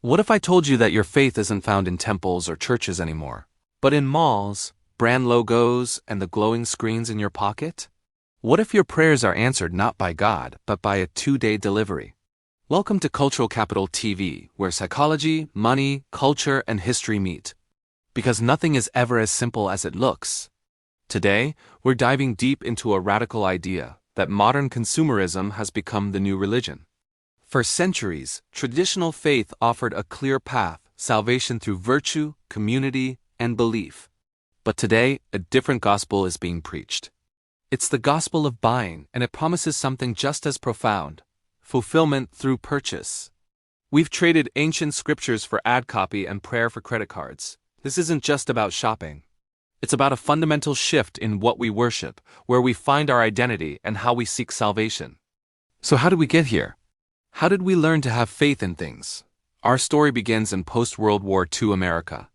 What if I told you that your faith isn't found in temples or churches anymore, but in malls, brand logos, and the glowing screens in your pocket? What if your prayers are answered not by God, but by a 2-day delivery? Welcome to Cultural Capital TV, where psychology, money, culture, and history meet. Because nothing is ever as simple as it looks. Today, we're diving deep into a radical idea that modern consumerism has become the new religion. For centuries, traditional faith offered a clear path, salvation through virtue, community, and belief. But today, a different gospel is being preached. It's the gospel of buying, and it promises something just as profound: fulfillment through purchase. We've traded ancient scriptures for ad copy and prayer for credit cards. This isn't just about shopping. It's about a fundamental shift in what we worship, where we find our identity, and how we seek salvation. So how did we get here? How did we learn to have faith in things? Our story begins in post-World War II America.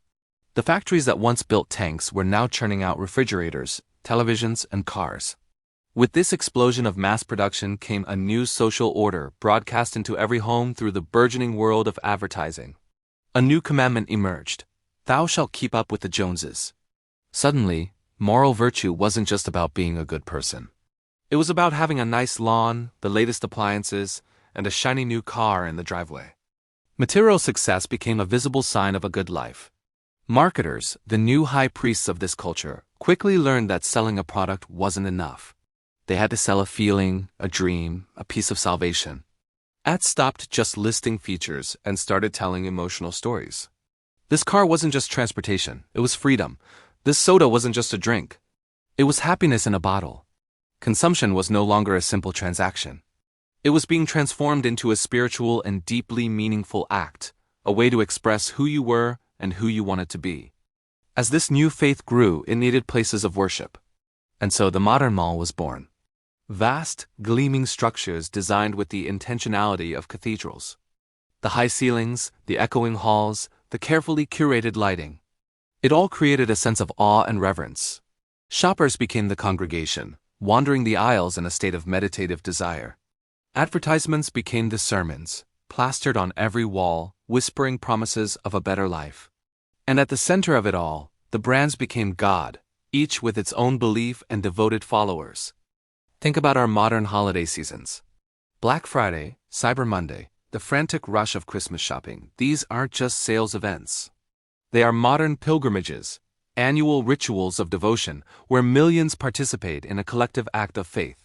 The factories that once built tanks were now churning out refrigerators, televisions, and cars. With this explosion of mass production came a new social order broadcast into every home through the burgeoning world of advertising. A new commandment emerged: "Thou shalt keep up with the Joneses." Suddenly, moral virtue wasn't just about being a good person. It was about having a nice lawn, the latest appliances, and a shiny new car in the driveway. Material success became a visible sign of a good life. Marketers, the new high priests of this culture, quickly learned that selling a product wasn't enough. They had to sell a feeling, a dream, a piece of salvation. Ads stopped just listing features and started telling emotional stories. This car wasn't just transportation, it was freedom. This soda wasn't just a drink. It was happiness in a bottle. Consumption was no longer a simple transaction. It was being transformed into a spiritual and deeply meaningful act, a way to express who you were and who you wanted to be. As this new faith grew, it needed places of worship. And so the modern mall was born. Vast, gleaming structures designed with the intentionality of cathedrals. The high ceilings, the echoing halls, the carefully curated lighting. It all created a sense of awe and reverence. Shoppers became the congregation, wandering the aisles in a state of meditative desire. Advertisements became the sermons, plastered on every wall, whispering promises of a better life. And at the center of it all, the brands became God, each with its own belief and devoted followers. Think about our modern holiday seasons. Black Friday, Cyber Monday, the frantic rush of Christmas shopping. These aren't just sales events. They are modern pilgrimages, annual rituals of devotion where millions participate in a collective act of faith.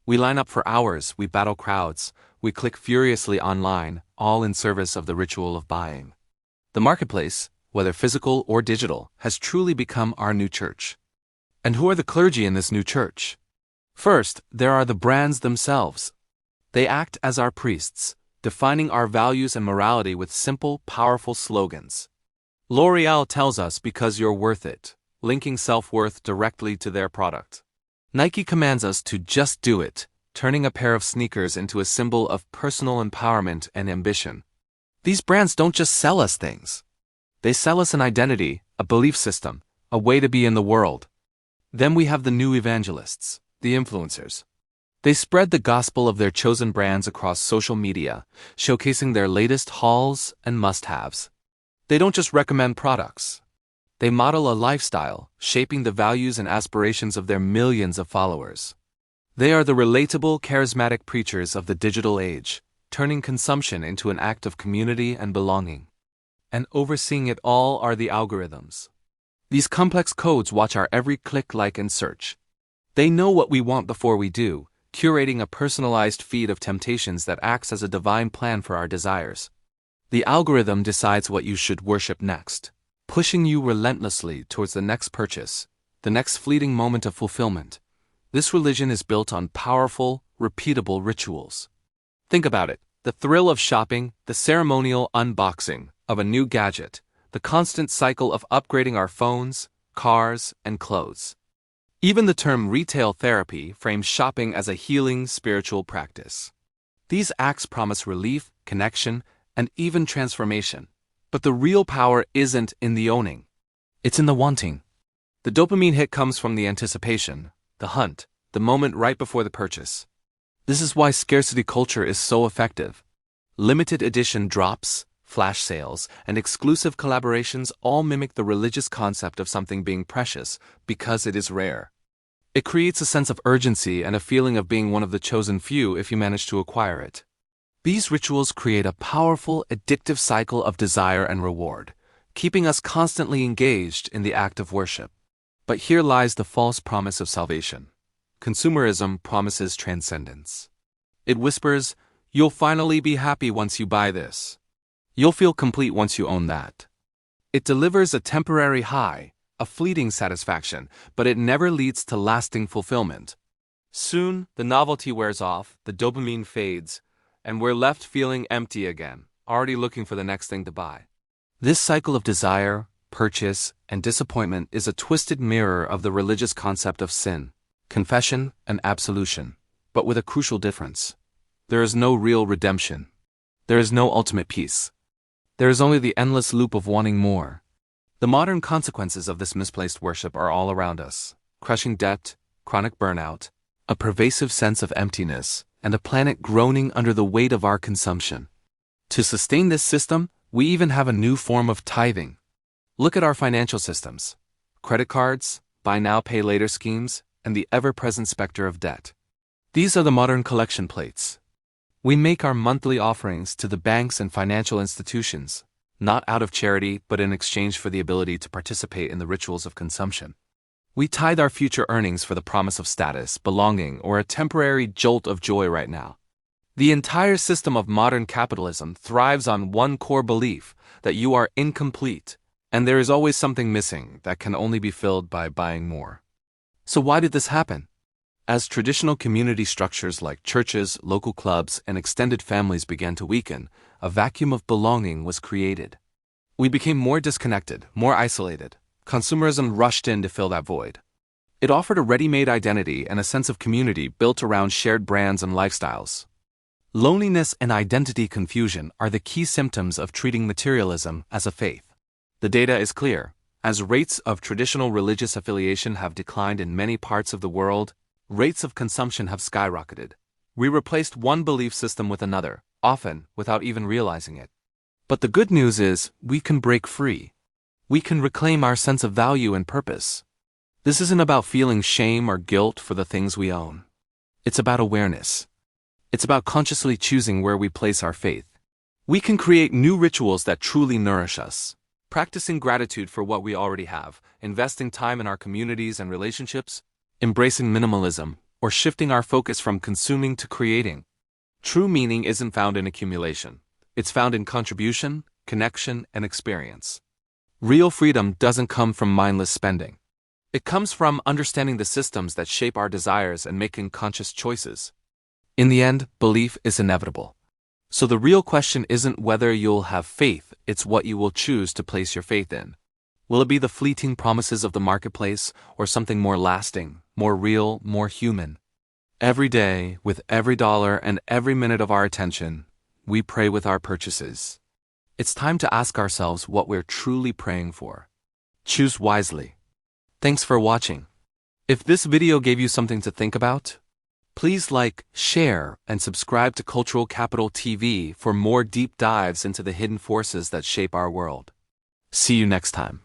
We line up for hours, we battle crowds, we click furiously online, all in service of the ritual of buying. The marketplace, whether physical or digital, has truly become our new church. And who are the clergy in this new church? First, there are the brands themselves. They act as our priests, defining our values and morality with simple, powerful slogans. L'Oreal tells us because you're worth it, linking self-worth directly to their product. Nike commands us to just do it, turning a pair of sneakers into a symbol of personal empowerment and ambition. These brands don't just sell us things. They sell us an identity, a belief system, a way to be in the world. Then we have the new evangelists, the influencers. They spread the gospel of their chosen brands across social media, showcasing their latest hauls and must-haves. They don't just recommend products. They model a lifestyle, shaping the values and aspirations of their millions of followers. They are the relatable, charismatic preachers of the digital age, turning consumption into an act of community and belonging. And overseeing it all are the algorithms. These complex codes watch our every click, like, and search. They know what we want before we do, curating a personalized feed of temptations that acts as a divine plan for our desires. The algorithm decides what you should worship next, pushing you relentlessly towards the next purchase, the next fleeting moment of fulfillment. This religion is built on powerful, repeatable rituals. Think about it: the thrill of shopping, the ceremonial unboxing of a new gadget, the constant cycle of upgrading our phones, cars, and clothes. Even the term retail therapy frames shopping as a healing spiritual practice. These acts promise relief, connection, and even transformation. But the real power isn't in the owning. It's in the wanting. The dopamine hit comes from the anticipation, the hunt, the moment right before the purchase. This is why scarcity culture is so effective. Limited edition drops, flash sales, and exclusive collaborations all mimic the religious concept of something being precious because it is rare. It creates a sense of urgency and a feeling of being one of the chosen few if you manage to acquire it. These rituals create a powerful, addictive cycle of desire and reward, keeping us constantly engaged in the act of worship. But here lies the false promise of salvation. Consumerism promises transcendence. It whispers, "You'll finally be happy once you buy this. You'll feel complete once you own that." It delivers a temporary high, a fleeting satisfaction, but it never leads to lasting fulfillment. Soon, the novelty wears off, the dopamine fades, and we're left feeling empty again, already looking for the next thing to buy. This cycle of desire, purchase, and disappointment is a twisted mirror of the religious concept of sin, confession, and absolution, but with a crucial difference. There is no real redemption. There is no ultimate peace. There is only the endless loop of wanting more. The modern consequences of this misplaced worship are all around us: crushing debt, chronic burnout, a pervasive sense of emptiness, and a planet groaning under the weight of our consumption. To sustain this system, we even have a new form of tithing. Look at our financial systems: credit cards, buy now, pay later schemes, and the ever-present specter of debt. These are the modern collection plates. We make our monthly offerings to the banks and financial institutions, not out of charity but in exchange for the ability to participate in the rituals of consumption. We tithe our future earnings for the promise of status, belonging, or a temporary jolt of joy right now. The entire system of modern capitalism thrives on one core belief: that you are incomplete, and there is always something missing that can only be filled by buying more. So why did this happen? As traditional community structures like churches, local clubs, and extended families began to weaken, a vacuum of belonging was created. We became more disconnected, more isolated. Consumerism rushed in to fill that void. It offered a ready-made identity and a sense of community built around shared brands and lifestyles. Loneliness and identity confusion are the key symptoms of treating materialism as a faith. The data is clear. As rates of traditional religious affiliation have declined in many parts of the world, rates of consumption have skyrocketed. We replaced one belief system with another, often without even realizing it. But the good news is, we can break free. We can reclaim our sense of value and purpose. This isn't about feeling shame or guilt for the things we own. It's about awareness. It's about consciously choosing where we place our faith. We can create new rituals that truly nourish us. Practicing gratitude for what we already have, investing time in our communities and relationships, embracing minimalism, or shifting our focus from consuming to creating. True meaning isn't found in accumulation. It's found in contribution, connection, and experience. Real freedom doesn't come from mindless spending. It comes from understanding the systems that shape our desires and making conscious choices. In the end, belief is inevitable. So the real question isn't whether you'll have faith, it's what you will choose to place your faith in. Will it be the fleeting promises of the marketplace, or something more lasting, more real, more human? Every day, with every dollar and every minute of our attention, we pray with our purchases. It's time to ask ourselves what we're truly praying for. Choose wisely. Thanks for watching. If this video gave you something to think about, please like, share, and subscribe to Cultural Capital TV for more deep dives into the hidden forces that shape our world. See you next time.